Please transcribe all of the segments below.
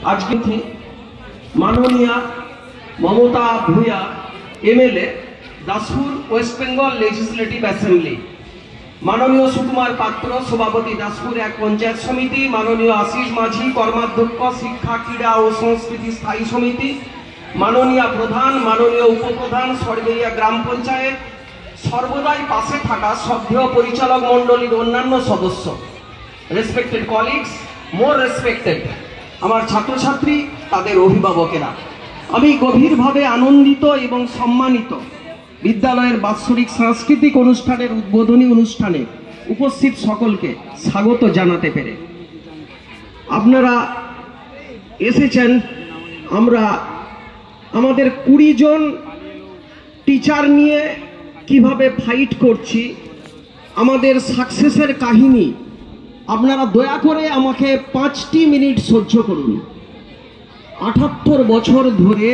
আজকে মাননীয় Mamata Bhuiyan MLA Daspur West Bengal legislative assembly, মাননীয় সুকুমার পাত্র সভাপতি দাসপুর এক পঞ্চায়েত সমিতি, মাননীয় আশিস মাঝি কর্মাধ্যক্ষ শিক্ষা ক্রীড়া ও সংস্কৃতি স্থায়ী সমিতি, মাননীয় প্রধান, মাননীয় উপপ্রধান সরবেরিয়া গ্রাম পঞ্চায়েত, সর্বদাই পাশে থাকা শ্রদ্ধেয় পরিচালক মণ্ডলীর অন্যান্য সদস্য, রেসপেক্টেড কলিগস, মোর রেসপেক্টেড আমার ছাত্রছাত্রী, তাদের অভিভাবকেরা, আমি গভীরভাবে আনন্দিত এবং সম্মানিত বিদ্যালয়ের বাৎসরিক সাংস্কৃতিক অনুষ্ঠানের উদ্বোধনী অনুষ্ঠানে উপস্থিত সকলকে স্বাগত জানাতে পেরে। আপনারা এসেছেন, আমরা আমাদের 20 জন টিচার নিয়ে কিভাবে ফাইট করছি, আমাদের সাকসেসের কাহিনী। আপনারা দয়া করে আমাকে 5টি মিনিট সহ্য করুন। 78 বছর ধরে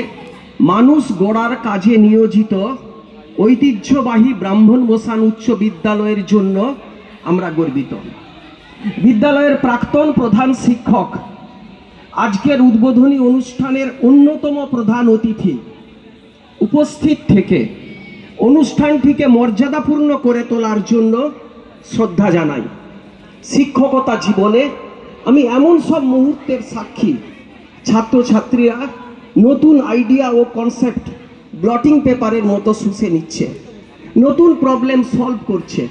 মানুষ গড়ার কাজে নিয়োজিত ঐতিহ্যবাহী ব্রাহ্মণ বসান উচ্চ বিদ্যালয়ের জন্য আমরা গর্বিত। বিদ্যালয়ের প্রাক্তন প্রধান শিক্ষক, আজকের উদ্বোধনী অনুষ্ঠানের অন্যতম প্রধান অতিথি, উপস্থিত থেকে অনুষ্ঠানটিকে মর্যাদাপূর্ণ করে তোলার জন্য শ্রদ্ধা জানাই। শিক্ষকতা জীবনে আমি এমন সব মুহূর্তের সাক্ষী, ছাত্রছাত্রীরা নতুন আইডিয়া ও কনসেপ্ট ব্লটিং পেপারের মতো শুষে নিচ্ছে, নতুন প্রবলেম সলভ করছে।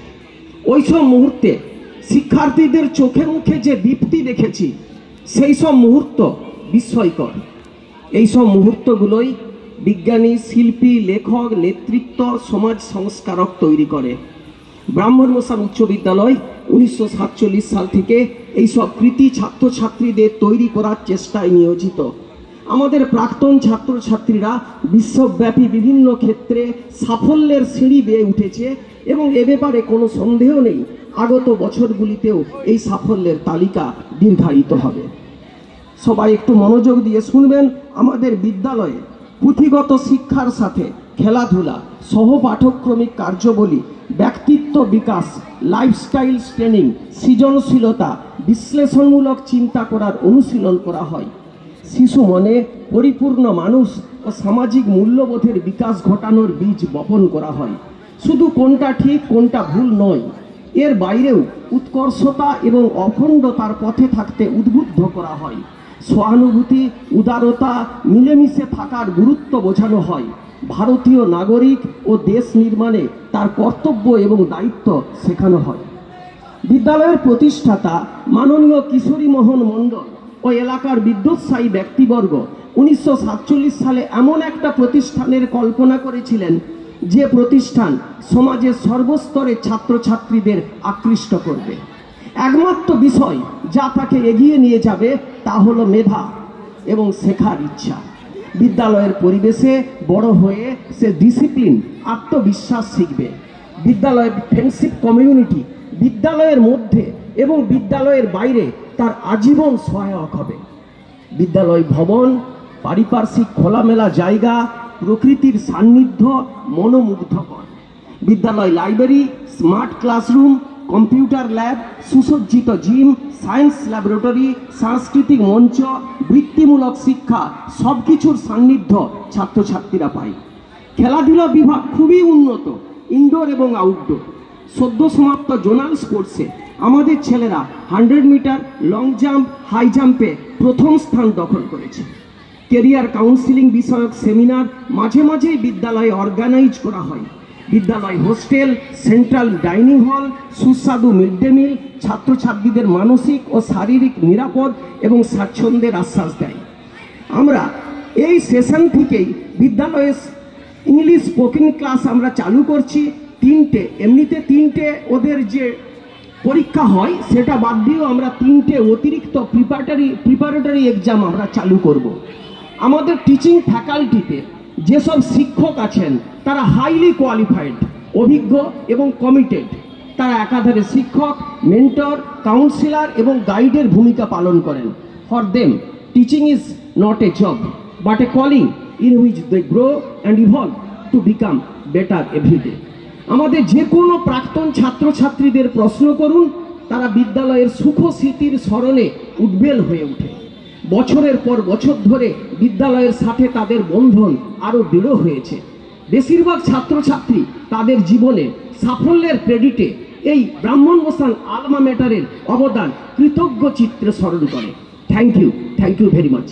ওই সব মুহূর্তে শিক্ষার্থীদের চোখে মুখে যে দীপ্তি দেখেছি, সেই সব মুহূর্ত বিস্ময়কর। এই সব মুহূর্তগুলোই বিজ্ঞানী, শিল্পী, লেখক, নেতৃত্ব, সমাজ সংস্কারক তৈরি করে। ব্রাহ্মণ বসান উচ্চ বিদ্যালয় 1947 সাল থেকে এইসব কৃতি ছাত্রছাত্রীদের তৈরি করার চেষ্টায় নিয়োজিত। আমাদের প্রাক্তন ছাত্রছাত্রীরা বিশ্বব্যাপী বিভিন্ন ক্ষেত্রে সাফল্যের সিঁড়ি বেয়ে উঠেছে এবং এ ব্যাপারে কোনো সন্দেহ নেই, আগত বছরগুলিতেও এই সাফল্যের তালিকা নির্ধারিত হবে। সবাই একটু মনোযোগ দিয়ে শুনবেন। আমাদের বিদ্যালয়ে পুঁথিগত শিক্ষার সাথে খেলাধুলা, সহপাঠক্রমিক কার্যাবলী, ব্যক্তিত্ব বিকাশ, লাইফস্টাইল ট্রেনিং, সৃজনশীলতা, বিশ্লেষণমূলক চিন্তা করার অনুশীলন করা হয়। শিশু মনে পরিপূর্ণ মানুষ ও সামাজিক মূল্যবোধের বিকাশ ঘটানোর বীজ বপন করা হয়। শুধু কোনটা ঠিক কোনটা ভুল নয়, এর বাইরেও উৎকর্ষতা এবং অখণ্ডতার পথে থাকতে উদ্বুদ্ধ করা হয়। সহানুভূতি, উদারতা, মিলেমিশে থাকার গুরুত্ব বোঝানো হয়। ভারতীয় নাগরিক ও দেশ নির্মাণে তার কর্তব্য এবং দায়িত্ব শেখানো হয়। বিদ্যালয়ের প্রতিষ্ঠাতা মাননীয় কিশোরী মোহন মণ্ডল ও এলাকার বিদ্যোৎসাহী ব্যক্তিবর্গ 1947 সালে এমন একটা প্রতিষ্ঠানের কল্পনা করেছিলেন, যে প্রতিষ্ঠান সমাজের সর্বস্তরের ছাত্রছাত্রীদের আকৃষ্ট করবে। একমাত্র বিষয় যা তাকে এগিয়ে নিয়ে যাবে তা হলো মেধা এবং শেখার ইচ্ছা। বিদ্যালয়ের পরিবেশে বড় হয়ে সে ডিসিপ্লিন, আত্মবিশ্বাস শিখবে। বিদ্যালয়ের ফ্রেন্ডশিপ কমিউনিটি বিদ্যালয়ের মধ্যে এবং বিদ্যালয়ের বাইরে তার আজীবন সহায়ক হবে। বিদ্যালয় ভবন, পারিপার্শ্বিক খোলামেলা জায়গা, প্রকৃতির সান্নিধ্য মনোমুগ্ধকর। বিদ্যালয় library, smart classroom, computer lab, সুসজ্জিত জিম, সায়েন্স ল্যাবরেটরি, সাংস্কৃতিক মঞ্চ, বৃত্তিমূলক শিক্ষা, সব কিছুর সান্নিধ্য ছাত্রছাত্রীরা পায়। খেলাধুলা বিভাগ খুবই উন্নত, ইনডোর এবং আউটডোর। সদ্য সমাপ্ত জোনাল স্পোর্টসে আমাদের ছেলেরা 100 মিটার, লং জাম্প, হাই জাম্পে প্রথম স্থান দখল করেছে। কেরিয়ার কাউন্সিলিং বিষয়ক সেমিনার মাঝে মাঝেই বিদ্যালয়ে অর্গানাইজ করা হয়। বিদ্যালয় হোস্টেল, সেন্ট্রাল ডাইনিং হল, সুস্বাদু মিড ডে মিল ছাত্রছাত্রীদের মানসিক ও শারীরিক নিরাপদ এবং স্বাচ্ছন্দ্যের আশ্বাস দেয়। আমরা এই সেশন থেকেই বিদ্যালয়ে ইংলিশ স্পোকেন ক্লাস আমরা চালু করছি। 3টে, এমনিতে 3টে ওদের যে পরীক্ষা হয় সেটা বাদ দিয়েও আমরা 3টে অতিরিক্ত প্রিপারেটরি এক্সাম আমরা চালু করব। আমাদের টিচিং ফ্যাকাল্টিতে যেসব শিক্ষক আছেন তারা হাইলি কোয়ালিফাইড, অভিজ্ঞ এবং কমিটেড। তারা একাধারে শিক্ষক, মেন্টর, কাউন্সিলর এবং গাইডের ভূমিকা পালন করেন। For them teaching is not a job but a calling in which they grow and evolve to become better everyday. আমাদের যে কোনো প্রাক্তন ছাত্রছাত্রীদের প্রশ্ন করুন, তারা বিদ্যালয়ের সুখ স্মৃতির স্মরণে উদ্বেল হয়ে ওঠে। বছরের পর বছর ধরে বিদ্যালয়ের সাথে তাদের বন্ধন আরও দৃঢ় হয়েছে। বেশিরভাগ ছাত্রছাত্রী তাদের জীবনে সাফল্যের ক্রেডিটে এই ব্রাহ্মণ মোশন আলমা ম্যাটারের অবদান কৃতজ্ঞ চিত্রে স্মরণ করে। Thank you very much.